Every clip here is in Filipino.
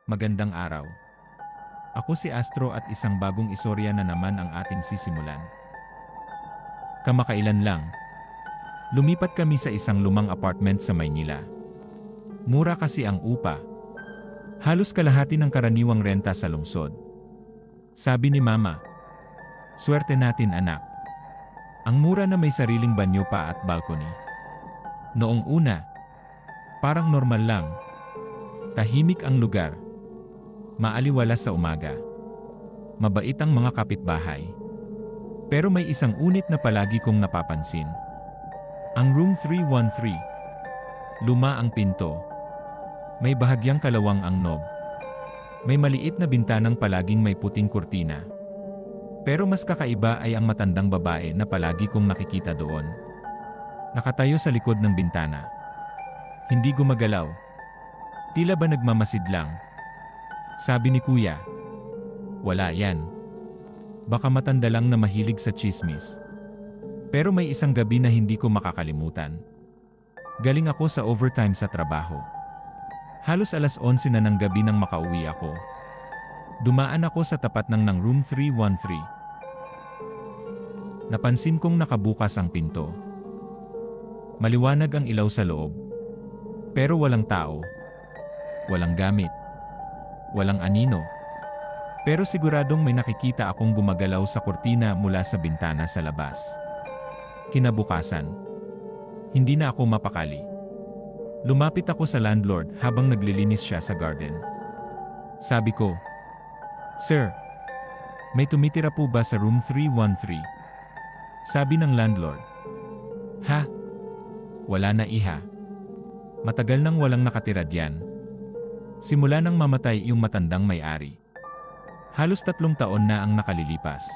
Magandang araw. Ako si Astro at isang bagong istorya na naman ang ating sisimulan. Kamakailan lang, lumipat kami sa isang lumang apartment sa Maynila. Mura kasi ang upa. Halos kalahati ng karaniwang renta sa lungsod. Sabi ni Mama, "Swerte natin anak. Ang mura na may sariling banyo pa at balcony." Noong una, parang normal lang. Tahimik ang lugar. Maaliwalas sa umaga. Mabait ang mga kapitbahay. Pero may isang unit na palagi kong napapansin. Ang room 313. Luma ang pinto. May bahagyang kalawang ang knob. May maliit na bintanang palaging may puting kurtina. Pero mas kakaiba ay ang matandang babae na palagi kong nakikita doon. Nakatayo sa likod ng bintana. Hindi gumagalaw. Tila ba nagmamasid lang? Sabi ni Kuya, "Wala yan. Baka matanda lang na mahilig sa chismis." Pero may isang gabi na hindi ko makakalimutan. Galing ako sa overtime sa trabaho. Halos alas 11 na ng gabi nang makauwi ako. Dumaan ako sa tapat ng room 313. Napansin kong nakabukas ang pinto. Maliwanag ang ilaw sa loob. Pero walang tao. Walang gamit. Walang anino. Pero siguradong may nakikita akong gumagalaw sa kurtina mula sa bintana sa labas. Kinabukasan, hindi na ako mapakali. Lumapit ako sa landlord habang naglilinis siya sa garden. Sabi ko, "Sir, may tumitira po ba sa room 313? Sabi ng landlord, "Ha? Wala na iha. Matagal nang walang nakatira diyan. Simula nang mamatay yung matandang may-ari. Halos 3 taon na ang nakalilipas."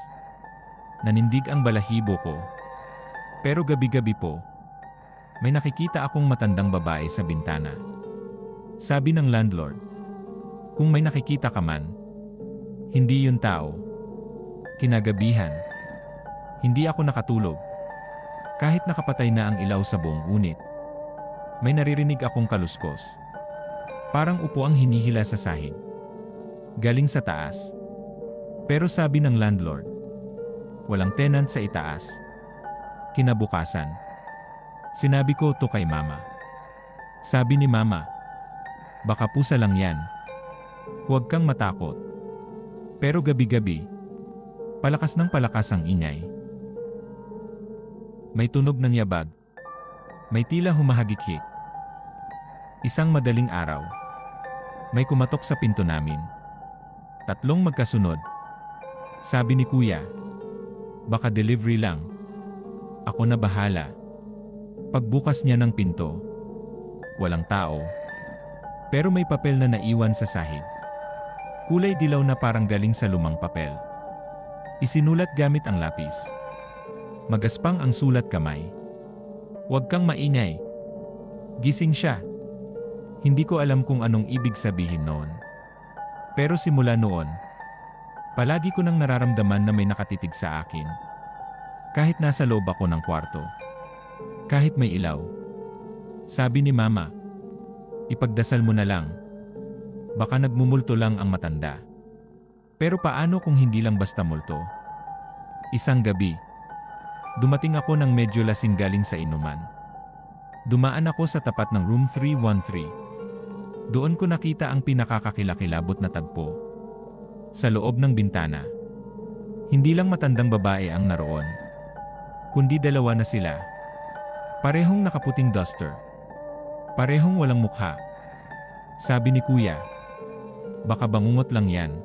Nanindig ang balahibo ko. Pero gabi-gabi po, may nakikita akong matandang babae sa bintana. Sabi ng landlord, "Kung may nakikita ka man, hindi yun tao." Kinagabihan, hindi ako nakatulog. Kahit nakapatay na ang ilaw sa buong unit, may naririnig akong kaluskos. Parang upo ang hinihila sa sahig. Galing sa taas. Pero sabi ng landlord, walang tenant sa itaas. Kinabukasan, sinabi ko to kay Mama. Sabi ni Mama, "Baka pusa lang yan. Huwag kang matakot." Pero gabi-gabi, palakas ng palakas ang ingay. May tunog ng yabag. May tila humahagikik. Isang madaling araw, may kumatok sa pinto namin. 3 magkasunod. Sabi ni Kuya, "Baka delivery lang. Ako na bahala." Pagbukas niya ng pinto, walang tao. Pero may papel na naiwan sa sahig. Kulay dilaw na parang galing sa lumang papel. Isinulat gamit ang lapis. Magaspang ang sulat kamay. "Huwag kang maingay. Gising siya." Hindi ko alam kung anong ibig sabihin noon. Pero simula noon, palagi ko nang nararamdaman na may nakatitig sa akin. Kahit nasa loob ako ng kwarto. Kahit may ilaw. Sabi ni Mama, "Ipagdasal mo na lang. Baka nagmumulto lang ang matanda." Pero paano kung hindi lang basta multo? Isang gabi, dumating ako ng medyo lasing galing sa inuman. Dumaan ako sa tapat ng room 313. Doon ko nakita ang pinakakakilakilabot na tagpo. Sa loob ng bintana, hindi lang matandang babae ang naroon, kundi 2 na sila. Parehong nakaputing duster. Parehong walang mukha. Sabi ni Kuya, "Baka bangungot lang yan.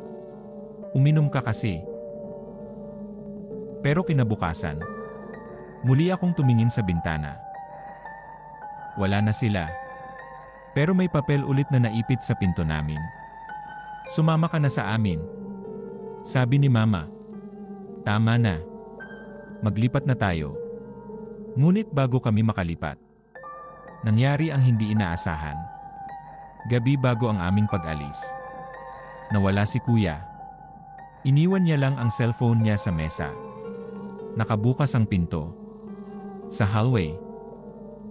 Uminom ka kasi." Pero kinabukasan, muli akong tumingin sa bintana. Wala na sila. Pero may papel ulit na naipit sa pinto namin. "Sumama ka na sa amin." Sabi ni Mama. Tama na. Maglipat na tayo. Ngunit bago kami makalipat, nangyari ang hindi inaasahan. Gabi bago ang aming pag-alis, nawala si Kuya. Iniwan niya lang ang cellphone niya sa mesa. Nakabukas ang pinto. Sa hallway,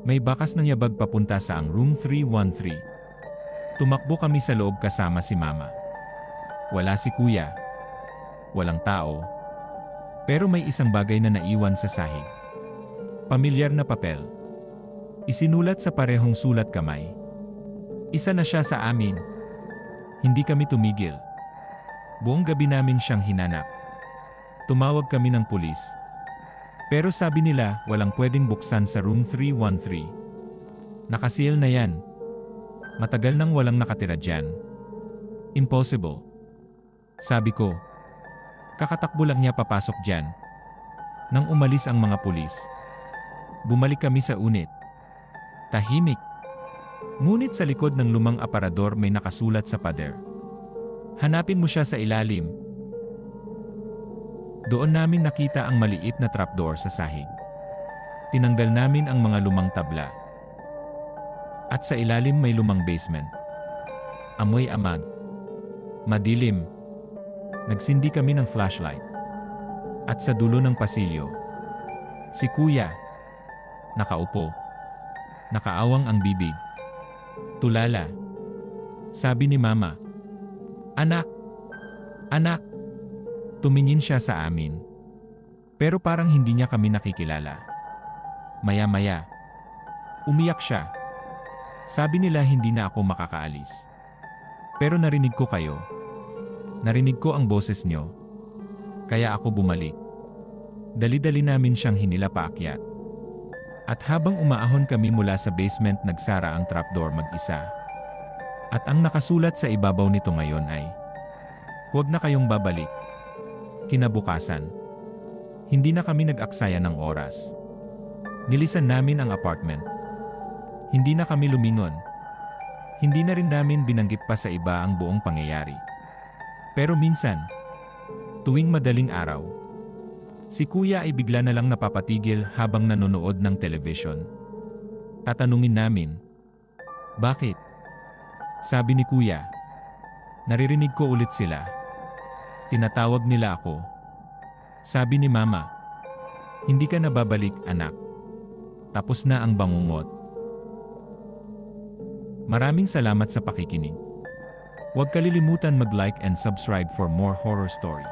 may bakas ng yabag papunta sa ang room 313. Tumakbo kami sa loob kasama si Mama. Wala si Kuya. Walang tao. Pero may isang bagay na naiwan sa sahig. Pamilyar na papel. Isinulat sa parehong sulat kamay. Isa na siya sa amin. Hindi kami tumigil. Buong gabi namin siyang hinanap. Tumawag kami ng pulis. Pero sabi nila walang pwedeng buksan sa room 313. Nakaseal na yan. Matagal nang walang nakatira dyan. Impossible. Sabi ko. Kakatakbo lang niya papasok dyan. Nang umalis ang mga pulis. Bumalik kami sa unit. Tahimik. Ngunit sa likod ng lumang aparador may nakasulat sa pader. Hanapin mo siya sa ilalim. Doon namin nakita ang maliit na trapdoor sa sahig. Tinanggal namin ang mga lumang tabla. At sa ilalim may lumang basement. Amoy amag. Madilim. Nagsindi kami ng flashlight. At sa dulo ng pasilyo, si Kuya. Nakaupo. Nakaawang ang bibig. Tulala. Sabi ni Mama. Anak! Anak! Tumingin siya sa amin. Pero parang hindi niya kami nakikilala. Maya-maya. Umiyak siya. Sabi nila hindi na ako makakaalis. Pero narinig ko kayo. Narinig ko ang boses niyo. Kaya ako bumalik. Dali-dali namin siyang hinila paakyat. At habang umaahon kami mula sa basement nagsara ang trapdoor mag-isa. At ang nakasulat sa ibabaw nito ngayon ay, huwag na kayong babalik. Kinabukasan. Hindi na kami nag-aksaya ng oras. Nilisan namin ang apartment. Hindi na kami lumingon. Hindi na rin namin binanggit pa sa iba ang buong pangyayari. Pero minsan, tuwing madaling araw, si Kuya ay bigla na lang napapatigil habang nanonood ng television. Tatanungin namin, bakit? Sabi ni Kuya, naririnig ko ulit sila. Tinatawag nila ako. Sabi ni Mama, hindi ka na babalik, anak. Tapos na ang bangungot. Maraming salamat sa pakikinig. Huwag kalilimutan mag-like and subscribe for more horror story.